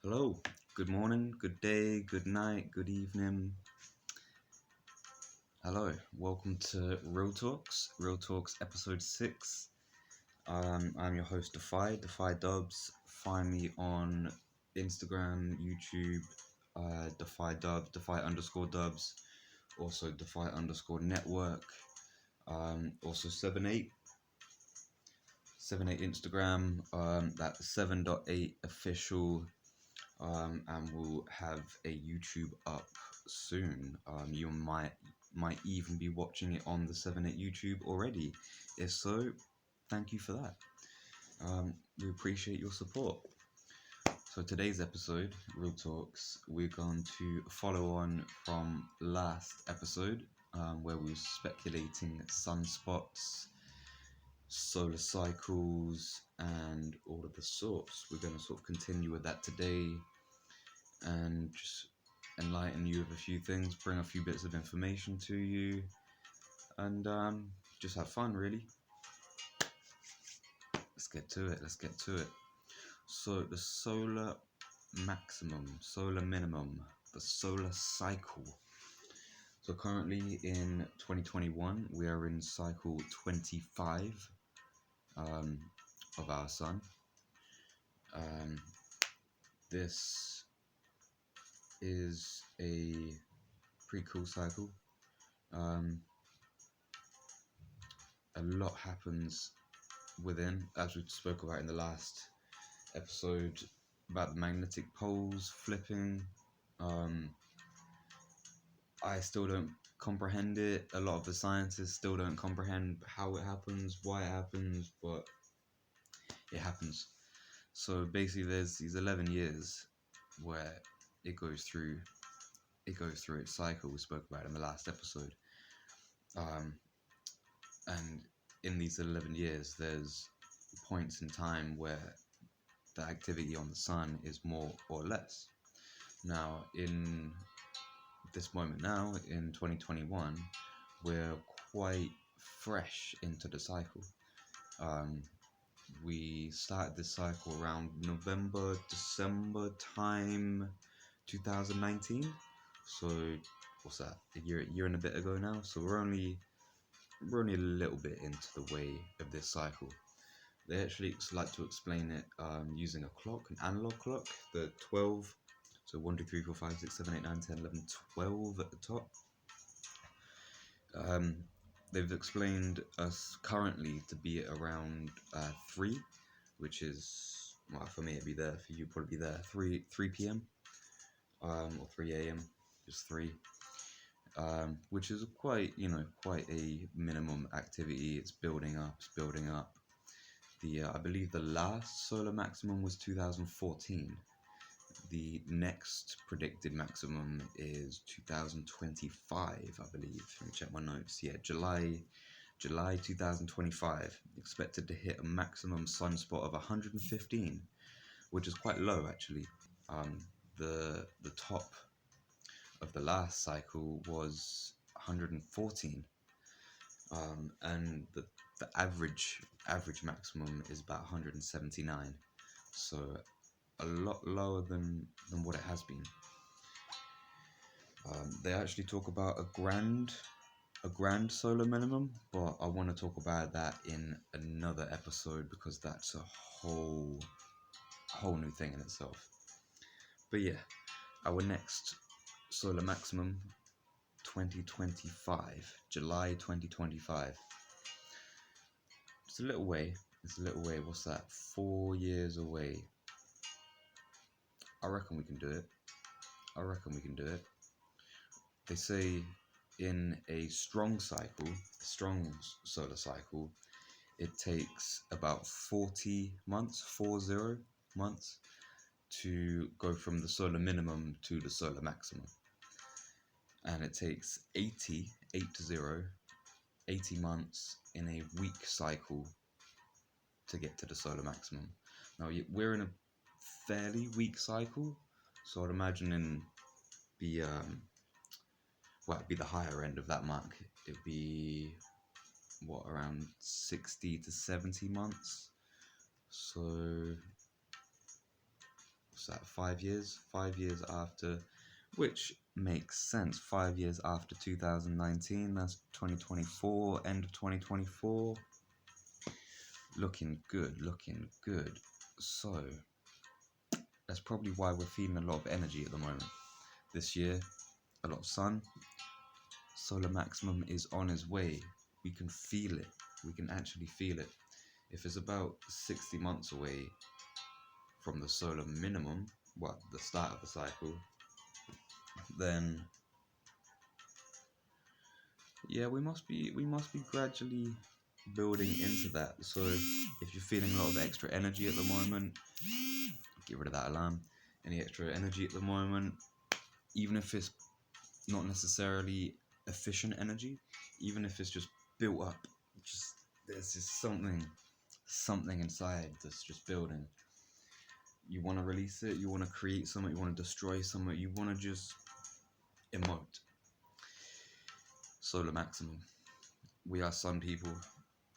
Hello, good morning, good day, good night, good evening. Hello, welcome to RealTalks episode 6. I'm your host, Defy Dubs. Find me on Instagram, YouTube, Defy Dubs, Defy_Dubs, also Defy_Network, also 78 Instagram, that's 7.8 official. And we'll have a YouTube up soon. You might even be watching it on the 7/8 YouTube already. If so, thank you for that. We appreciate your support. So today's episode, Real Talks, we're going to follow on from last episode, where we were speculating sunspots, solar cycles, and all of the sorts. We're going to sort of continue with that today and just enlighten you of a few things, bring a few bits of information to you, and just have fun, really. Let's get to it. So, the solar maximum, solar minimum, the solar cycle. So, currently in 2021, we are in cycle 25 of our sun. This is a pretty cool cycle. A lot happens within, as we spoke about in the last episode about the magnetic poles flipping. I still don't comprehend it. A lot of the scientists still don't comprehend how it happens, why it happens, but it happens. So basically, there's these 11 years where it goes through its cycle we spoke about in the last episode. And in these 11 years, there's points in time where the activity on the sun is more or less. Now, in this moment now, in 2021, we're quite fresh into the cycle. We started this cycle around November, December time, 2019. So, what's that? A year and a bit ago now. So we're only a little bit into the way of this cycle. They actually like to explain it using a clock, an analog clock, the 12. So 1, 2, 3, 4, 5, 6, 7, 8, 9, 10, 11, 12 at the top. They've explained us currently to be at around 3, which is, well, for me it'd be there, for you probably be there 3 p.m. Or 3 a.m. just 3. Which is quite a minimum activity. It's building up. I believe the last solar maximum was 2014. The next predicted maximum is 2025, I believe. Let me check my notes. Yeah, July 2025. Expected to hit a maximum sunspot of 115, which is quite low actually. The top of the last cycle was 114, and the average maximum is about 179, so a lot lower than what it has been. They actually talk about a grand solar minimum, but I want to talk about that in another episode because that's a whole new thing in itself. But yeah, our next solar maximum, 2025, July 2025. It's a little way. What's that? 4 years away. I reckon we can do it. They say in a strong solar cycle, it takes about 40 months, 40 months, to go from the solar minimum to the solar maximum. And it takes 80 months in a weak cycle to get to the solar maximum. Now, we're in a fairly weak cycle, so I'd imagine in the it'd be the higher end of that mark. It'd be around 60 to 70 months. So what's that, 5 years? 5 years after, which makes sense. 5 years after 2019, that's 2024, end of 2024. Looking good, looking good. So, that's probably why we're feeling a lot of energy at the moment. This year, a lot of sun. Solar maximum is on its way. We can feel it. We can actually feel it. If it's about 60 months away from the solar minimum, the start of the cycle, then yeah, we must be gradually building into that. So if you're feeling a lot of extra energy at the moment, get rid of that alarm. Any extra energy at the moment, even if it's not necessarily efficient energy, even if it's just built up, just there's just something inside that's just building. You want to release it, you want to create something, you want to destroy something, you want to just emote. Solar maximum. We are sun people.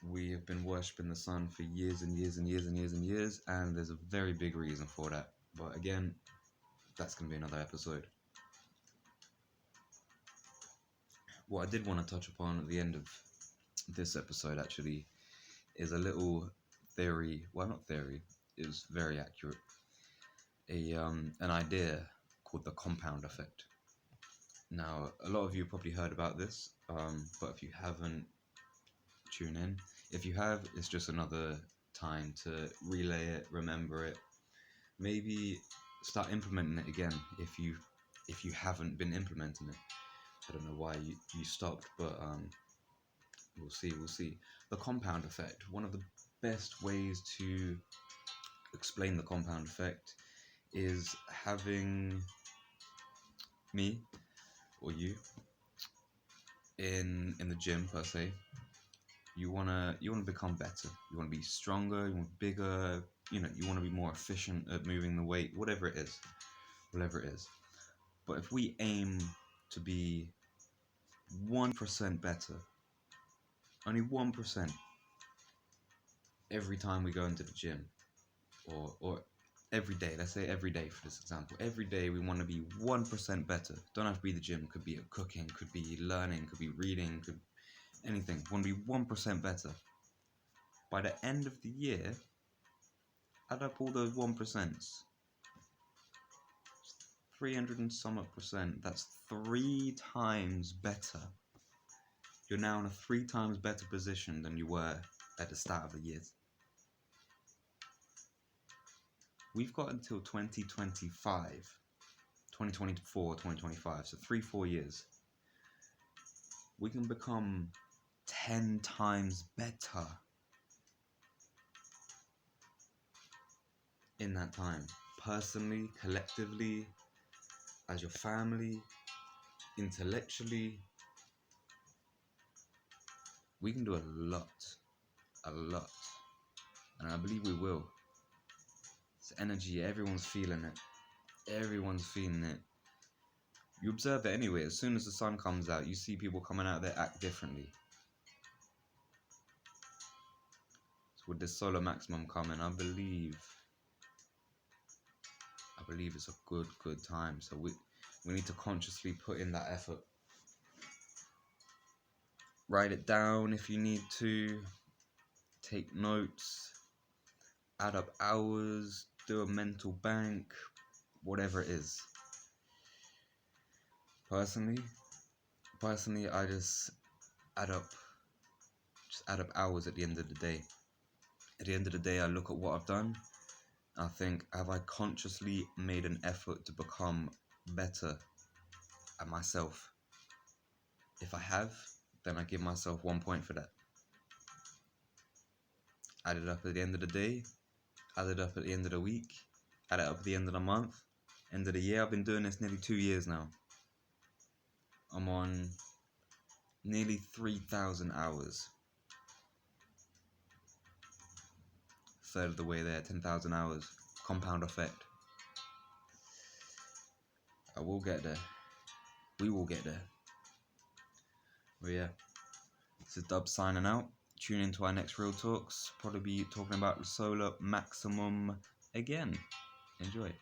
We have been worshipping the sun for years and years and years and years and years, and there's a very big reason for that. But again, that's going to be another episode. What I did want to touch upon at the end of this episode actually is a little theory. Well, not theory. It was very accurate. An idea called the compound effect. Now, a lot of you probably heard about this, but if you haven't, tune in. If you have, it's just another time to relay it, remember it. Maybe start implementing it again if you haven't been implementing it. I don't know why you stopped, but we'll see. The compound effect. One of the best ways to explain the compound effect is having me or you in the gym per se. You wanna become better. You wanna be stronger. You want bigger. You want to be more efficient at moving the weight. Whatever it is. But if we aim to be 1% better, only 1%, every time we go into the gym, or every day, let's say every day for this example, every day we want to be 1% better. Don't have to be the gym, could be cooking, could be learning, could be reading, could anything. Want to be 1% better. By the end of the year, add up all those 1%. 300 and some odd percent. That's 3 times better. You're now in a 3 times better position than you were at the start of the year. We've got until 2025, 2024, 2025, so 3-4 years. We can become 10 times better in that time. Personally, collectively, as your family, intellectually. We can do a lot. And I believe we will. It's energy, everyone's feeling it. You observe it anyway. As soon as the sun comes out, you see people coming out there act differently. So with this solar maximum coming, I believe it's a good time. So we need to consciously put in that effort. Write it down if you need to. Take notes. Add up hours. Do a mental bank. Whatever it is. Personally, I just add up hours at the end of the day. At the end of the day, I look at what I've done. I think, have I consciously made an effort to become better at myself? If I have, then I give myself 1 point for that. Add it up at the end of the day. Add it up at the end of the week. Add it up at the end of the month. End of the year. I've been doing this nearly 2 years now. I'm on nearly 3,000 hours. Third of the way there, 10,000 hours. Compound effect. I will get there. We will get there. But yeah, this is Dub signing out. Tune into our next Real Talks. Probably be talking about the solar maximum again. Enjoy.